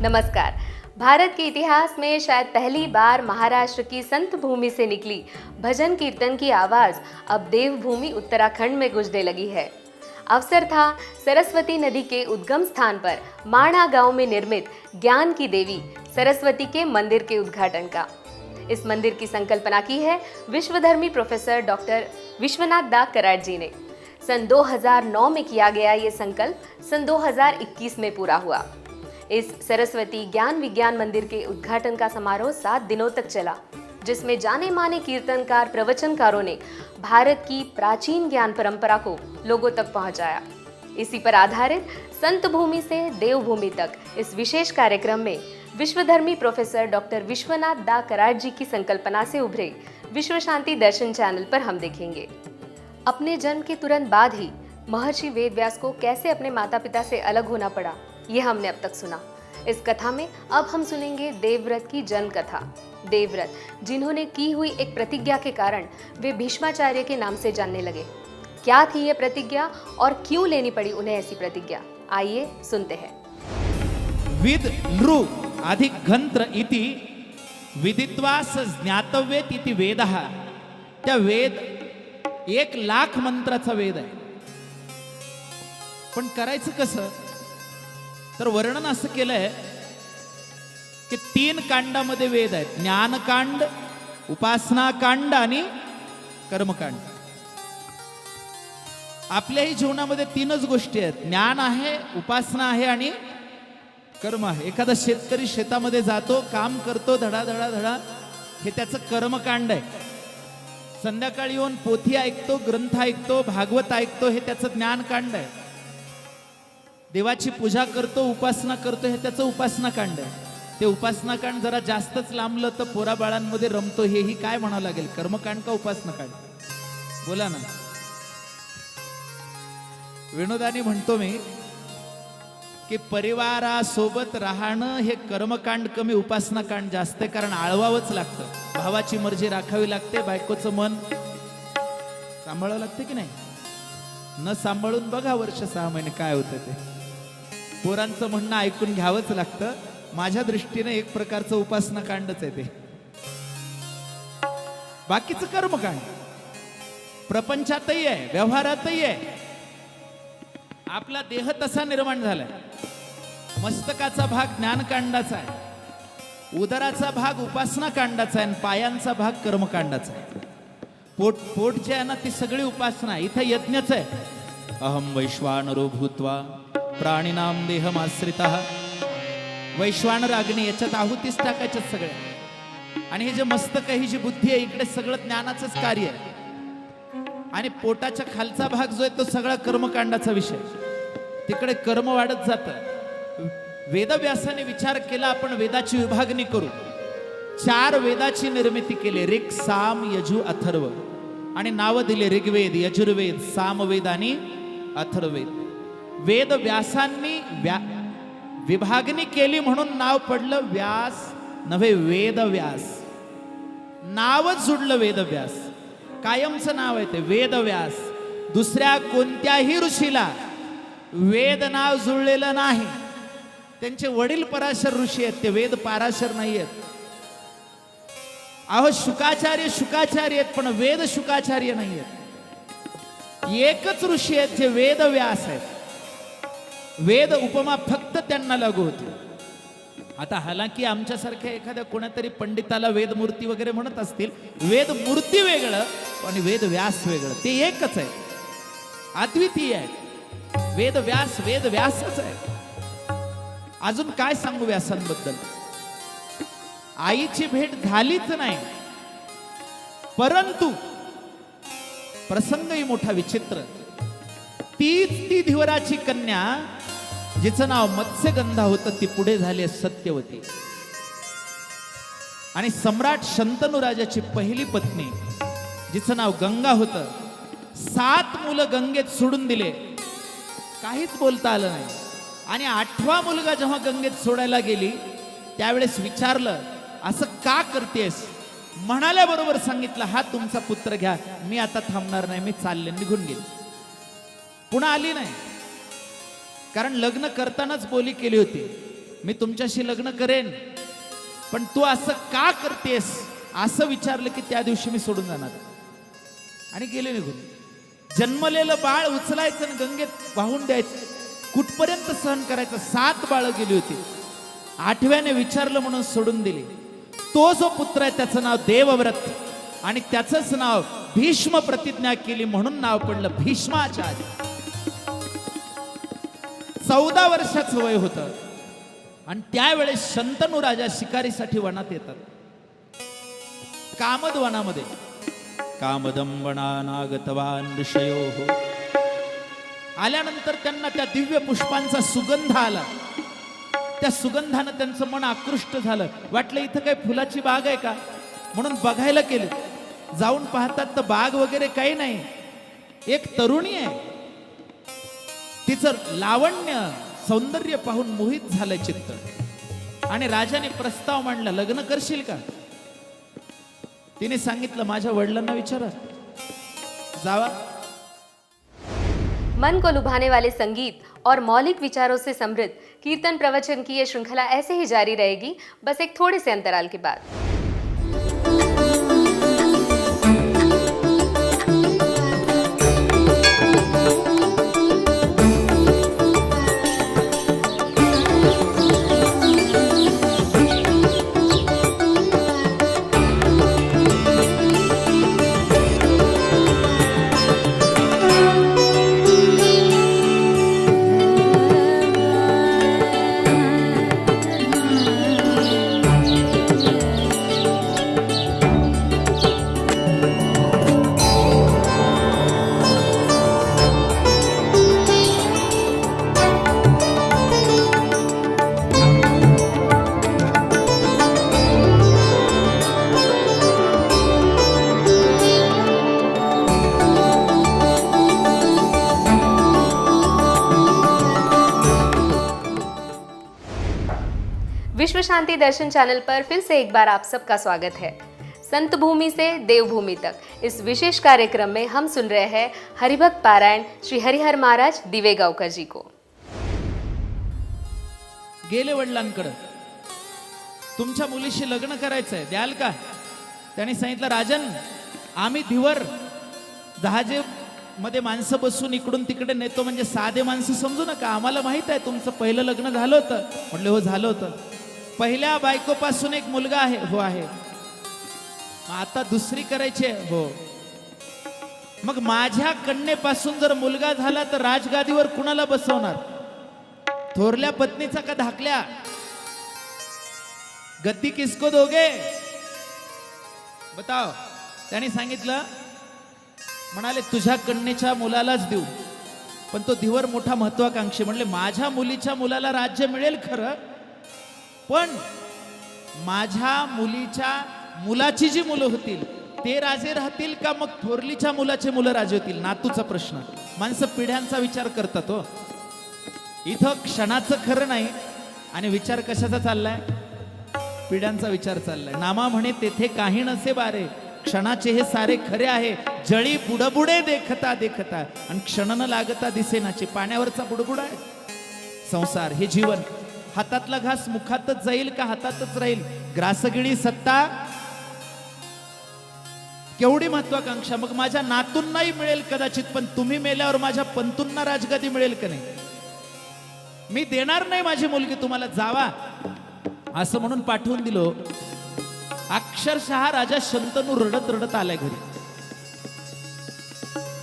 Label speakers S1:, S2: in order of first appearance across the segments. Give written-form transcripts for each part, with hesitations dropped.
S1: नमस्कार। भारत के इतिहास में शायद पहली बार महाराष्ट्र की संत भूमि से निकली भजन कीर्तन की आवाज अब देवभूमि उत्तराखंड में गूंजने लगी है। अवसर था सरस्वती नदी के उद्गम स्थान पर माणा गांव में निर्मित ज्ञान की देवी सरस्वती के मंदिर के उद्घाटन का। इस मंदिर की संकल्पना की है विश्वधर्मी प्रोफेसर डॉक्टर विश्वनाथ दा कराड जी ने। सन 2009 में किया गया ये संकल्प सन 2021 में पूरा हुआ। इस सरस्वती ज्ञान विज्ञान मंदिर के उद्घाटन का समारोह 7 दिनों तक चला, जिसमें जाने माने कीर्तनकार प्रवचनकारों ने भारत की प्राचीन ज्ञान परंपरा को लोगों तक पहुंचाया। इसी पर आधारित संत भूमि से देवभूमि तक इस विशेष कार्यक्रम में विश्वधर्मी प्रोफेसर डॉक्टर विश्वनाथ दा कराड जी की संकल्पना से उभरे विश्व शांति दर्शन चैनल पर हम देखेंगे। अपने जन्म के तुरंत बाद ही महर्षि वेदव्यास को कैसे अपने माता पिता से अलग होना पड़ा, ये हमने अब तक सुना। इस कथा में अब हम सुनेंगे देवव्रत की जन्म कथा। देवव्रत, जिन्होंने की हुई एक प्रतिज्ञा के कारण वे भीष्माचार्य के नाम से जानने लगे। क्या थी ये प्रतिज्ञा और क्यों लेनी पड़ी उन्हें ऐसी प्रतिज्ञा, आइए सुनते हैं।
S2: विद नृ अधिक घंत्र इति विदित्वास ज्ञातव्येत इति वेदः। त्या वेद 1,00,000 मंत्राचा वेद आहे, पण करायचं कसं, तर वर्णन असं केलंय की 3 कांडामध्ये वेद आहेत: ज्ञानकांड, उपासनाकांड आणि कर्मकांड. आपल्याही जीवनामध्ये 3च गोष्टी आहेत: ज्ञान आहे, उपासना आहे आणि कर्म आहे. एखादा शेतकरी शेतामध्ये जातो, काम करतो, धडा धडा धडा, हे त्याचं कर्मकांड आहे. संध्याकाळी येऊन पोथी ऐकतो, ग्रंथ ऐकतो, भागवत ऐकतो, हे त्याचं ज्ञानकांड आहे. देवाची पूजा करतो, उपासना करतो, हे त्याचं उपासनाकांड आहे. ते उपासनाकांड जरा जास्तच लांबलं तर पोरा बाळांमध्ये रमतो, हेही काय म्हणावं लागेल, कर्मकांड का उपासनाकांड? बोला ना. विनोदाने म्हणतो मी की परिवारासोबत राहणं हे कर्मकांड कमी, उपासनाकांड जास्त आहे. कारण आळवावंच लागतं, भावाची मर्जी राखावी लागते, बायकोचं मन सांभाळावं लागते की नाही. न सांभाळून बघा वर्ष 6 महिने काय होतं ते. पोरांचं म्हणणं ऐकून घ्यावंच लागतं. माझ्या दृष्टीने एक प्रकारचं उपासनाकांडच आहे ते. बाकीचं कर्मकांड प्रपंचातही आहे, व्यवहारातही आहे. आपला देह तसा निर्माण झालाय. मस्तकाचा भाग ज्ञानकांडाचा आहे, उदराचा भाग उपासनाकांडाचा आहे आणि पायांचा भाग कर्मकांडाचा आहे. पोट जे आहे ना, ती सगळी उपासना आहे. इथं यज्ञच आहे. अहम वैश्वानरो भूत्वा प्राणिनाम देहमाश्रितः. वैश्वानर अग्नी, याच्यात आहुतीच टाकायच्या सगळ्या. आणि हे जे मस्तक आहे, ही जी बुद्धी आहे, इकडे सगळं ज्ञानाचंच कार्य आहे. आणि पोटाच्या खालचा भाग जो आहे तो सगळा कर्मकांडाचा विषय. तिकडे कर्म वाढत जातं. वेदव्यासाने विचार केला, आपण वेदाची विभागणी करू. 4 वेदाची निर्मिती केली: ऋग, साम, यजु, अथर्व. आणि नाव दिले: ऋग्वेद, यजुर्वेद, सामवेद आणि अथर्ववेद. वेद व्यासांनी विभागणी केली म्हणून नाव पडलं व्यास, नव्हे वेदव्यास. नावच जुडलं वेदव्यास, कायमचं नाव आहे ते वेदव्यास. दुसऱ्या कोणत्याही ऋषीला वेद नाव जुळलेलं नाही. त्यांचे वडील पराशर ऋषी आहेत, ते वेद पाराशर नाही आहेत. अहो, शुकाचार्य आहेत, पण वेद शुकाचार्य नाही आहेत. एकच ऋषी आहेत जे वेदव्यास आहेत. वेद उपमा फक्त त्यांना लागू होती. आता हालांकी आमच्यासारख्या एखाद्या कोणातरी पंडिताला वेदमूर्ती वगैरे म्हणत असतील. वेदमूर्ती वेगळं आणि वेदव्यास वेगळं, ते एकच आहे, अद्वितीय आहे. वेदव्यासच आहे. अजून काय सांगू व्यासांबद्दल. आईची भेट झालीच नाही, परंतु प्रसंगही मोठा विचित्र. ती धिवराची कन्या, जिचं नाव मत्स्यगंधा होतं, ती पुढे झाली सत्यवती. आणि सम्राट शंतनू राजाची पहिली पत्नी, जिचं नाव गंगा होतं, 7 मुलं गंगेत सोडून दिले, काहीच बोलता आलं नाही. आणि 8वा मुलगा जेव्हा गंगेत सोडायला गेली, त्यावेळेस विचारलं, असं का करतेस? म्हणाल्याबरोबर सांगितलं, हा तुमचा पुत्र घ्या, मी आता थांबणार नाही, मी चालले. निघून गेली, पुन्हा आली नाही. कारण लग्न करतानाच बोली केली होती, मी तुमच्याशी लग्न करेन, पण तू असं का करतेस असं विचारलं की त्या दिवशी मी सोडून जाणार. आणि गेले निघून. जन्मलेलं बाळ उचलायचं आणि गंगेत वाहून द्यायचं. कुठपर्यंत सहन करायचं. 7 बाळं गेली होती. 8व्याने विचारलं म्हणून सोडून दिली. तो जो पुत्र आहे त्याचं नाव देवव्रत आणि त्याचंच नाव भीष्म प्रतिज्ञा केली म्हणून नाव पडलं भीष्माचार्य. 14 वर्षाचं वय होतं आणि त्यावेळेस शंतनू राजा शिकारीसाठी वनात येतात. कामद वनामध्ये. कामदंबनानागतवान ऋषयो. आल्यानंतर त्यांना त्या दिव्य पुष्पांचा सुगंध आला. त्या सुगंधानं त्यांचं मन आकृष्ट झालं. वाटलं इथं काही फुलाची बाग आहे का म्हणून बघायला केले. जाऊन पाहतात तर बाग वगैरे काही नाही. एक तरुणी आहे. तिचं लावण्य सौंदर्य पाहून मोहित झालं चित्त. आणि राजाने प्रस्ताव मांडला, लग्न करशील का? तिने सांगितलं माझ्या वडिलांना विचारा. जावा.
S1: मन को लुभाने वाले संगीत और मौलिक विचारों से समृद्ध कीर्तन प्रवचन की ये श्रृंखला ऐसे ही जारी रहेगी, बस एक थोड़े से अंतराल के बाद. विश्व शांति दर्शन चैनल पर फिर से एक बार आप सबका स्वागत है. संत भूमि से देवभूमि तक इस विशेष कार्यक्रम में हम सुन रहे हैं हरिभक्त पारायण श्री हरिहर महाराज दिवेगावकर जी को.
S2: गेले वडिलांकडे. तुमच्या मुलीशी लग्न करायचंय, द्याल का? त्यांनी सांगितलं राजन, आम्ही धिवर जहाजे मध्ये माणसं बसून इकडून तिकडे नेतो म्हणजे साधे माणसं समजू नका. आम्हाला माहित आहे तुमचं पहिलं लग्न झालं होतं. म्हटलं हो झालं होतं. पहिल्या बायकोपासून एक मुलगा आहे. हो आहे. आता दुसरी करायची आहे. हो. मग माझ्या कन्येपासून जर मुलगा झाला तर राजगादीवर कुणाला बसवणार? थोरल्या पत्नीचा का धाकल्या? गद्दी किसको दोगे बताओ. त्यांनी सांगितलं, म्हणाले तुझ्या कन्येच्या मुलालाच देऊ, पण तो धिवर मोठा महत्वाकांक्षी. म्हणले माझ्या मुलीच्या मुलाला राज्य मिळेल खरं, पण माझ्या मुलीच्या मुलाची जी मुलं होतील ते राजे राहतील का मग थोरलीच्या मुलाचे मुलं राजे होतील? नातूचा प्रश्न. माणसं पिढ्यांचा विचार करतात. हो, इथं क्षणाचं खरं नाही आणि विचार कशाचा चाललाय? पिढ्यांचा विचार चाललाय. नामा म्हणे तेथे काही नसे बारे, क्षणाचे हे सारे खरे आहे. जळी बुडबुडे देखता देखता आणि क्षण न लागता दिसेनाचे. पाण्यावरचा बुडबुड आहे संसार, हे जीवन. हातातला घास मुखातच जाईल का हातातच राहील? ग्रासगिणी सत्ता, केवढी महत्वाकांक्षा. मग माझ्या नातूंनाही मिळेल कदाचित, पण तुम्ही मेल्यावर माझ्या पंतूंना राजगादी मिळेल का नाही? मी देणार नाही माझी मुलगी तुम्हाला, जावा असं म्हणून पाठवून दिलो. अक्षरशः राजा शंतनू रडत रडत आलाय घरी.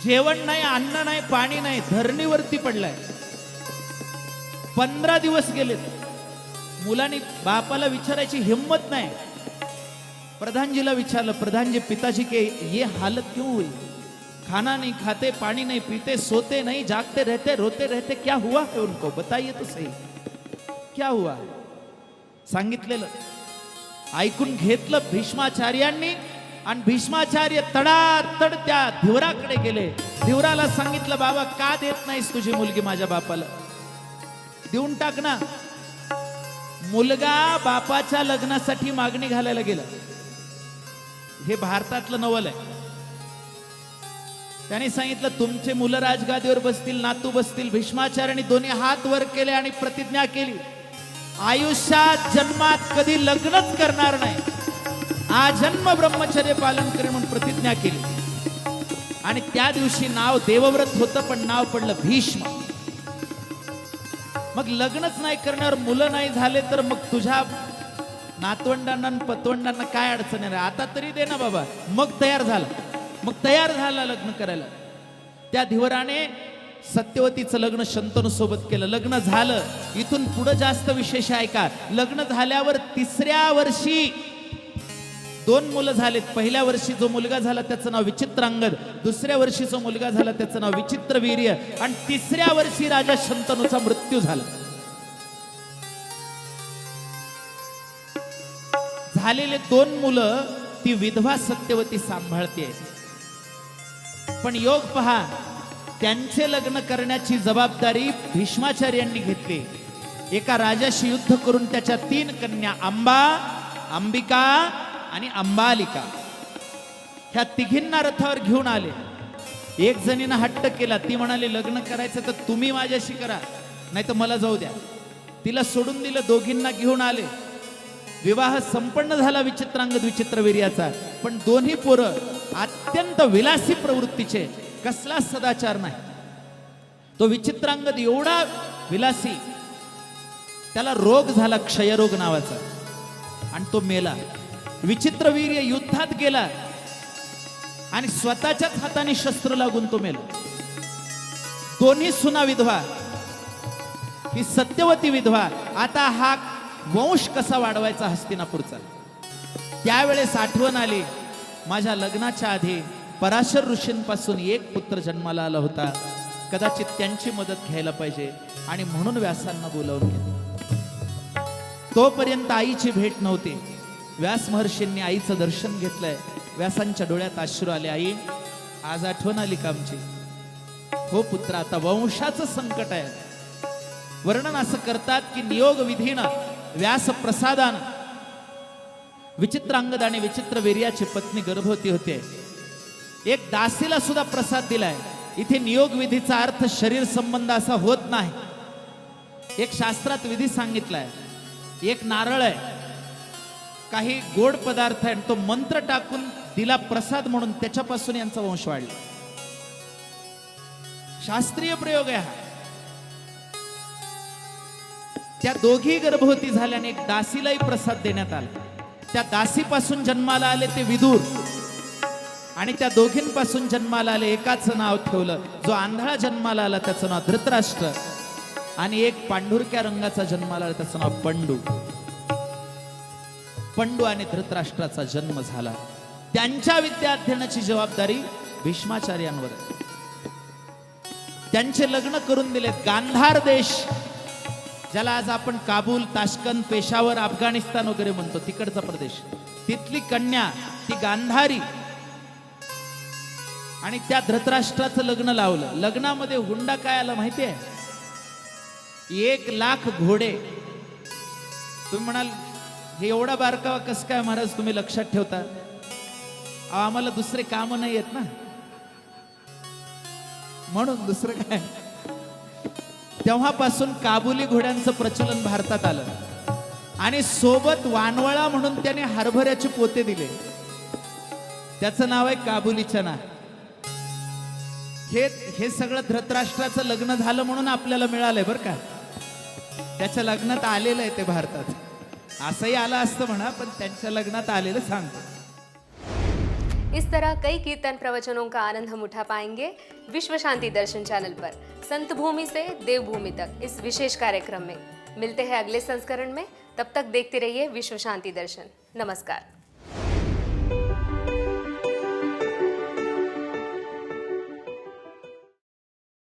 S2: जेवण नाही, अन्न नाही, पाणी नाही, धरणीवरती पडलाय. 15 दिवस गेलेत. मुलांनी बापाला विचारायची हिम्मत नाही. प्रधानजीला विचारलं, प्रधानजी पिताजी के ये हालत क्यों हुई? खाना नहीं खाते, पानी नहीं पीते, सोते नहीं, जागते रहते, रोते रहते, क्या हुआ है उनको? बताइए तो सही, क्या हुआ? सांगितलेलं ऐकून घेतलं भीष्माचार्यांनी आणि भीष्माचार्य तडातड त्या धिवराकडे गेले. धिवराला सांगितलं, बाबा का देत नाहीस तुझी मुलगी माझ्या बापाला? देऊन टाक ना. मुलगा बापाच्या लग्नासाठी मागणी घालायला गेला. हे भारतातलं नवल आहे. त्यांनी सांगितलं तुमचे मुलं राजगादीवर बसतील, नातू बसतील. भीष्माचार्यांनी दोन्ही हात वर केले आणि प्रतिज्ञा केली, आयुष्यात जन्मात कधी लग्नच करणार नाही, आजन्म ब्रह्मचर्य पालन करेन म्हणून प्रतिज्ञा केली. आणि त्या दिवशी नाव देवव्रत होतं, पण नाव पडलं भीष्म. मग लग्नच नाही करण्यावर मुलं नाही झाले तर मग तुझ्या नातवंडांना आणि पतवंडांना काय अडचण आहे? आता तरी दे ना बाबा. मग तयार झाला लग्न करायला. त्या धीवराने सत्यवतीचं लग्न शंतनू सोबत केलं. लग्न झालं. इथून पुढे जास्त विशेष आहे का, लग्न झाल्यावर 3ऱ्या वर्षी 2 मुलं झालेत. पहिल्या वर्षी जो मुलगा झाला त्याचं नाव विचित्रांगद, 2ऱ्या वर्षी जो मुलगा झाला त्याचं नाव विचित्रवीर्य, आणि 3ऱ्या वर्षी राजा शंतनूचा मृत्यू झाला. झालेले 2 मुलं ती विधवा सत्यवती सांभाळते. पण योग पहा, त्यांचे लग्न करण्याची जबाबदारी भीष्माचार्यांनी घेतली. एका राजाशी युद्ध करून त्याच्या 3 कन्या अंबा, अंबिका आणि अंबालिका ह्या तिघींना रथावर घेऊन आले. एक जणीनं हट्ट केला. ती म्हणाली, लग्न करायचं तर तुम्ही माझ्याशी करा, नाही तर मला जाऊ द्या. तिला सोडून दिलं. दोघींना घेऊन आले. विवाह संपन्न झाला विचित्रांगद विचित्रवीर्याचा. पण दोन्ही पोरं अत्यंत विलासी प्रवृत्तीचे, कसला सदाचार नाही. तो विचित्रांगद एवढा विलासी, त्याला रोग झाला, क्षयरोग नावाचा, आणि तो मेला. विचित्रवीर्य युद्धात गेला आणि स्वतःच्याच हाताने शस्त्र लागून तो मेला. दोन्ही सुना विधवा, ही सत्यवती विधवा. आता हा वंश कसा वाढवायचा हस्तिनापूरचा? त्यावेळेस आठवण आली, माझ्या लग्नाच्या आधी पराशर ऋषींपासून एक पुत्र जन्माला आला होता, कदाचित त्यांची मदत घ्यायला पाहिजे, आणि म्हणून व्यासांना बोलावून घेतलं. तोपर्यंत आईची भेट नव्हती. व्यास महर्षींनी आईचं दर्शन घेतलंय. व्यासांच्या डोळ्यात अश्रू आले. आई, आज आठवण आली का आमची? हो पुत्र, आता वंशाचं संकट आहे. वर्णन असं करतात की नियोग विधीनं, व्यास प्रसादानं विचित्रांगद आणि विचित्रवीर्याची पत्नी गर्भवती होते. एक दासीला सुद्धा प्रसाद दिलाय. इथे नियोग विधीचा अर्थ शरीर संबंध असा होत नाही. एक शास्त्रात विधी सांगितलाय. एक नारळ आहे, काही गोड पदार्थ आहे, तो मंत्र टाकून दिला प्रसाद म्हणून, त्याच्यापासून यांचा वंश वाढला. शास्त्रीय प्रयोग आहे हा. त्या दोघी गर्भवती झाल्याने एक दासीलाही प्रसाद देण्यात आला. त्या दासीपासून जन्माला आले ते विदुर, आणि त्या दोघींपासून जन्माला आले एकाचं नाव ठेवलं. जो आंधळा जन्माला आला त्याचं नाव धृतराष्ट्र, आणि एक पांढुरक्या रंगाचा जन्माला आला त्याचं नाव पंडू. पंडू आणि धृतराष्ट्राचा जन्म झाला. त्यांच्या विद्या अध्ययनाची जबाबदारी भीष्माचार्यांवर आहे. त्यांचे लग्न करून दिले. गांधार देश, ज्याला आज आपण काबूल, ताश्कंद, पेशावर, अफगाणिस्तान वगैरे म्हणतो, तिकडचा प्रदेश, तिथली कन्या ती गांधारी, आणि त्या धृतराष्ट्राचं लग्न लावलं. लग्नामध्ये हुंडा काय आला माहितीये? 1,00,000 घोडे. तुम्ही म्हणाल, हे एवढा बारकावा कसं काय महाराज तुम्ही लक्षात ठेवता? आम्हाला दुसरे काम नाही आहेत ना, म्हणून. दुसरं काय, तेव्हापासून काबुली घोड्यांचं प्रचलन भारतात आलं, आणि सोबत वानवळा म्हणून त्याने हरभऱ्याचे पोते दिले. त्याचं नाव आहे काबुली चना. हे सगळं धृतराष्ट्राचं लग्न झालं म्हणून आपल्याला मिळालंय बरं का. त्याच्या लग्नात आलेलं आहे ते भारतात. असंही आलं असतं म्हणा, पण त्यांच्या लग्नात आलेलं सांगतो.
S1: इस तरह कई कीर्तन प्रवचनों का आनंद हम उठा पाएंगे विश्व शांति दर्शन चैनल पर, संत भूमि से देवभूमि तक इस विशेष कार्यक्रम में। मिलते हैं अगले संस्करण में, तब तक देखते रहिए विश्व शांति दर्शन। नमस्कार।